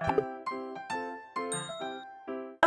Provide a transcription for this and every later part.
Hello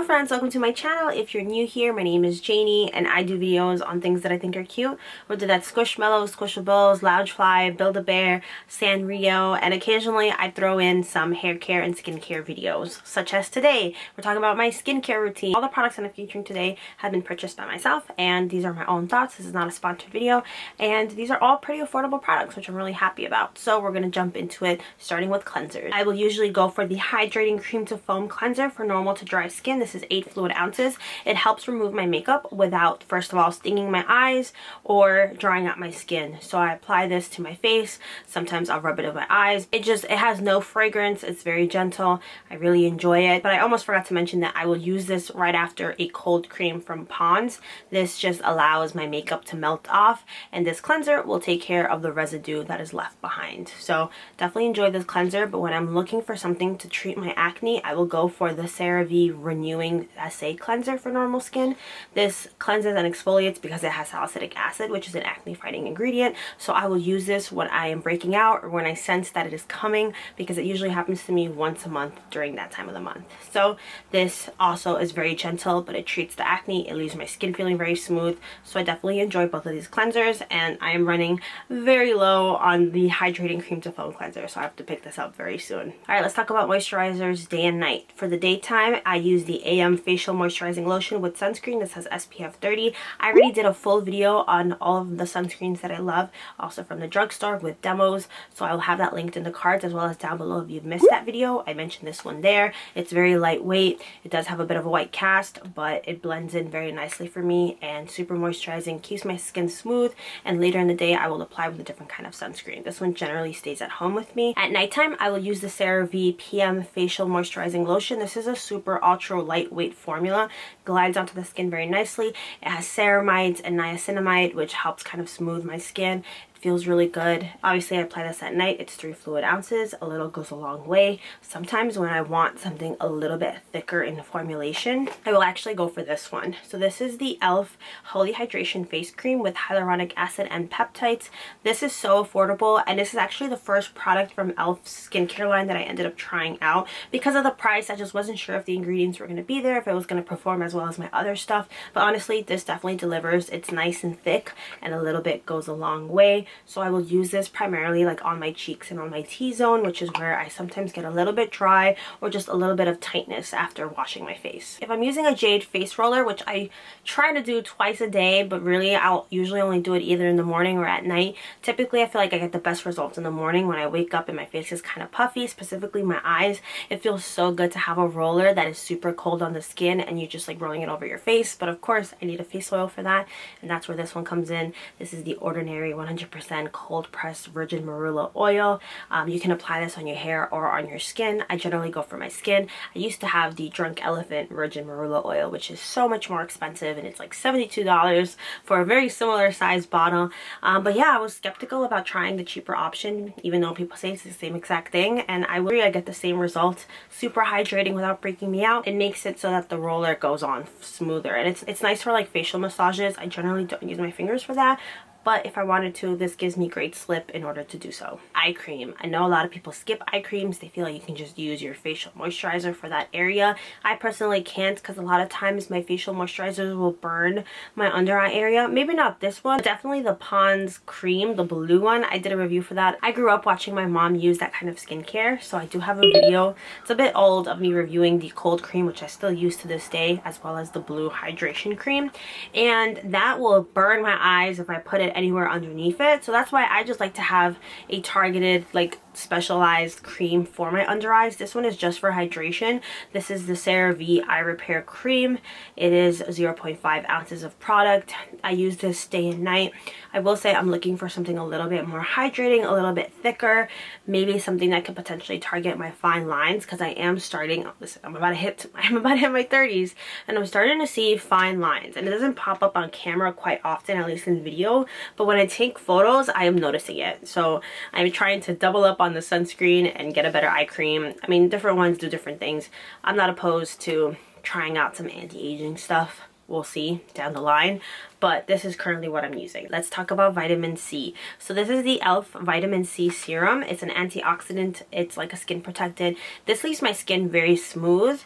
friends, welcome to my channel. If you're new here, my name is Janie and I do videos on things that I think are cute, whether that's Squishmallows, Squishables, Loungefly, Build-A-Bear, Sanrio, and occasionally I throw in some hair care and skincare videos, such as today. We're talking about my skincare routine. All the products that I'm featuring today have been purchased by myself and these are my own thoughts. This is not a sponsored video and these are all pretty affordable products, which I'm really happy about. So we're going to jump into it, starting with cleansers. I will usually go for the Hydrating Cream to Foam Cleanser for normal to dry skin. This is 8 fluid ounces. It helps remove my makeup without, first of all, stinging my eyes or drying out my skin. So I apply this to my face. Sometimes I'll rub it on my eyes. It has no fragrance. It's very gentle. I really enjoy it. But I almost forgot to mention that I will use this right after a cold cream from Pond's. This just allows my makeup to melt off, and this cleanser will take care of the residue that is left behind. So definitely enjoy this cleanser, but when I'm looking for something to treat my acne, I will go for the CeraVe Renewing SA cleanser for normal skin. This cleanses and exfoliates because it has salicylic acid, which is an acne fighting ingredient. So I will use this when I am breaking out or when I sense that it is coming, because it usually happens to me once a month during that time of the month. So this also is very gentle, but it treats the acne. It leaves my skin feeling very smooth. So I definitely enjoy both of these cleansers, and I am running very low on the Hydrating Cream to Foam Cleanser, so I have to pick this up very soon. All right, let's talk about moisturizers day and night. For the daytime, I use the AM Facial Moisturizing Lotion with sunscreen. This has SPF 30. I already did a full video on all of the sunscreens that I love, also from the drugstore with demos, so I will have that linked in the cards as well as down below if you've missed that video. I mentioned this one there. It's very lightweight. It does have a bit of a white cast, but it blends in very nicely for me and super moisturizing, keeps my skin smooth, and later in the day I will apply with a different kind of sunscreen. This one generally stays at home with me. At nighttime, I will use the CeraVe PM Facial Moisturizing Lotion. This is a super ultra lightweight formula, glides onto the skin very nicely. It has ceramides and niacinamide, which helps kind of smooth my skin. Feels really good. Obviously I apply this at night. It's 3 fluid ounces. A little goes a long way. Sometimes when I want something a little bit thicker in formulation, I will actually go for this one. So this is the e.l.f. Holy Hydration Face Cream with hyaluronic acid and peptides. This is so affordable, and this is actually the first product from e.l.f.'s skincare line that I ended up trying out. Because of the price, I just wasn't sure if the ingredients were going to be there, if it was going to perform as well as my other stuff. But honestly, this definitely delivers. It's nice and thick, and a little bit goes a long way. So I will use this primarily like on my cheeks and on my T-zone, which is where I sometimes get a little bit dry or just a little bit of tightness after washing my face. If I'm using a Jade face roller, which I try to do twice a day, but really I'll usually only do it either in the morning or at night. Typically I feel like I get the best results in the morning when I wake up and my face is kind of puffy, specifically my eyes. It feels so good to have a roller that is super cold on the skin and you just like rolling it over your face. But of course I need a face oil for that, and that's where this one comes in. This is the Ordinary 100% cold pressed virgin marula oil. You can apply this on your hair or on your skin. I generally go for my skin. I used to have the Drunk Elephant virgin marula oil, which is so much more expensive, and it's like $72 for a very similar size bottle. But yeah, I was skeptical about trying the cheaper option, even though people say it's the same exact thing, and I agree. I get the same result. Super hydrating without breaking me out. It makes it so that the roller goes on smoother, and it's nice for like facial massages. I generally don't use my fingers for that, but if I wanted to, this gives me great slip in order to do so. Eye cream. I know a lot of people skip eye creams. They feel like you can just use your facial moisturizer for that area. I personally can't, because a lot of times my facial moisturizers will burn my under eye area. Maybe not this one, but definitely the Pond's cream, the blue one. I did a review for that. I grew up watching my mom use that kind of skincare, so I do have a video. It's a bit old of me reviewing the cold cream, which I still use to this day, as well as the blue hydration cream. And that will burn my eyes if I put it anywhere underneath it. So that's why I just like to have a targeted, like, specialized cream for my under eyes. This one is just for hydration. This is the CeraVe Eye Repair Cream. It is 0.5 ounces of product. I use this day and night. I will say I'm looking for something a little bit more hydrating, a little bit thicker, maybe something that could potentially target my fine lines, because I am starting, listen, I'm about to hit my 30s, and I'm starting to see fine lines, and it doesn't pop up on camera quite often, at least in video, but when I take photos I am noticing it. So I'm trying to double up on the sunscreen and get a better eye cream. I mean, different ones do different things. I'm not opposed to trying out some anti-aging stuff we'll see down the line, but this is currently what I'm using. Let's talk about vitamin C. So this is the e.l.f. vitamin C serum. It's an antioxidant. It's like a skin protectant. This leaves my skin very smooth,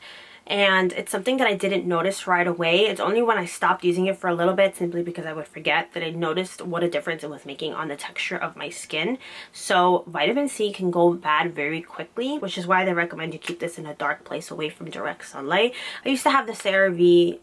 and it's something that I didn't notice right away. It's only when I stopped using it for a little bit, simply because I would forget, that I noticed what a difference it was making on the texture of my skin. So vitamin C can go bad very quickly, which is why they recommend you keep this in a dark place away from direct sunlight. I used to have the CeraVe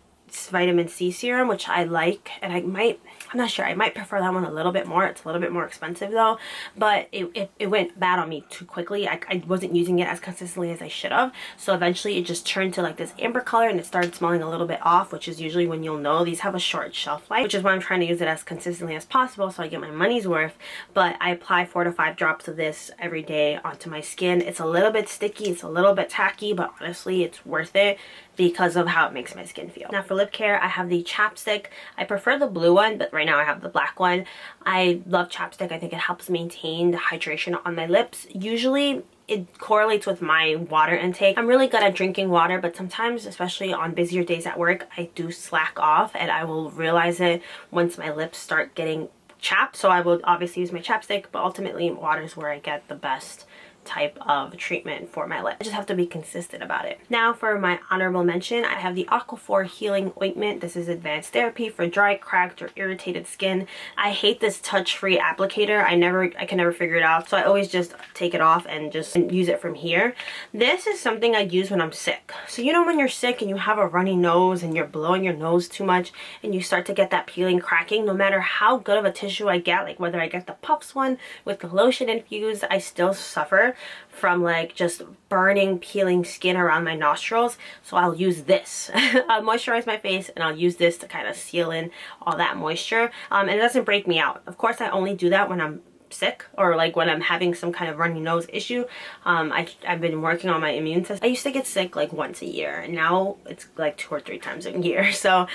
vitamin C serum, which I like, and I'm not sure, I might prefer that one a little bit more. It's a little bit more expensive though, but it went bad on me too quickly. I wasn't using it as consistently as I should have, so eventually it just turned to like this amber color and it started smelling a little bit off, which is usually when you'll know. These have a short shelf life, which is why I'm trying to use it as consistently as possible so I get my money's worth. But I apply 4 to 5 drops of this every day onto my skin. It's a little bit sticky, it's a little bit tacky, but honestly it's worth it because of how it makes my skin feel. Now for lip care, I have the chapstick. I prefer the blue one, but right now I have the black one. I love chapstick. I think it helps maintain the hydration on my lips. Usually it correlates with my water intake. I'm really good at drinking water, but sometimes, especially on busier days at work, I do slack off, and I will realize it once my lips start getting chapped. So I will obviously use my chapstick, but ultimately water is where I get the best type of treatment for my lips. I just have to be consistent about it. Now for my honorable mention, I have the Aquaphor Healing Ointment. This is advanced therapy for dry, cracked, or irritated skin. I hate this touch-free applicator. I can never figure it out, so I always just take it off and just use it from here. This is something I use when I'm sick. So you know when you're sick and you have a runny nose and you're blowing your nose too much and you start to get that peeling, cracking, no matter how good of a tissue I get, like whether I get the Puffs one with the lotion infused, I still suffer from like just burning, peeling skin around my nostrils. So I'll use this. I'll moisturize my face and I'll use this to kind of seal in all that moisture, and it doesn't break me out. Of course, I only do that when I'm sick or like when I'm having some kind of runny nose issue. I've been working on my immune system. I used to get sick like once a year, and now it's like 2 or 3 times a year. So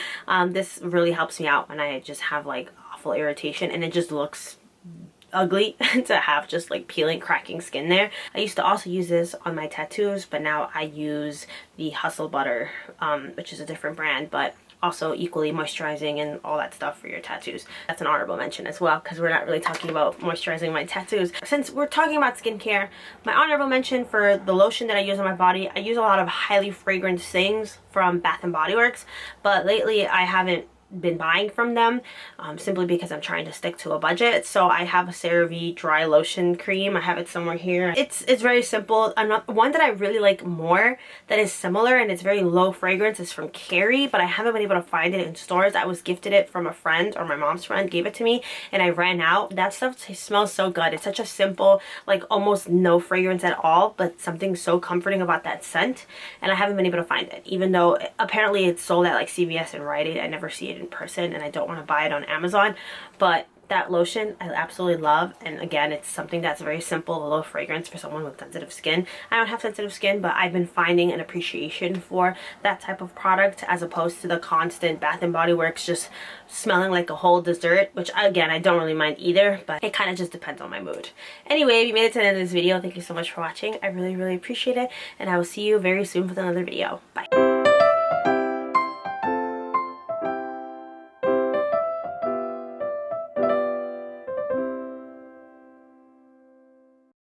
this really helps me out when I just have like awful irritation and it just looks ugly to have just like peeling, cracking skin there. I used to also use this on my tattoos, but now I use the Hustle Butter, which is a different brand, but also equally moisturizing and all that stuff for your tattoos. That's an honorable mention as well, because we're not really talking about moisturizing my tattoos. Since we're talking about skincare, my honorable mention for the lotion that I use on my body, I use a lot of highly fragrant things from Bath & Body Works, but lately I haven't been buying from them simply because I'm trying to stick to a budget. So I have a CeraVe dry lotion cream. I have it somewhere here. It's very simple. One that I really like more that is similar and it's very low fragrance is from Carrie, but I haven't been able to find it in stores. I was gifted it from a friend, or my mom's friend gave it to me, and I ran out. That stuff smells so good. It's such a simple, like almost no fragrance at all, but something so comforting about that scent, and I haven't been able to find it, even though apparently it's sold at like CVS and Rite Aid. I never see it in person, and I don't want to buy it on Amazon. But that lotion I absolutely love, and again, it's something that's very simple, low fragrance for someone with sensitive skin. I don't have sensitive skin, but I've been finding an appreciation for that type of product as opposed to the constant Bath & Body Works just smelling like a whole dessert, which again, I don't really mind either, but it kind of just depends on my mood. Anyway, if you made it to the end of this video, thank you so much for watching. I really appreciate it, and I will see you very soon with another video. Bye.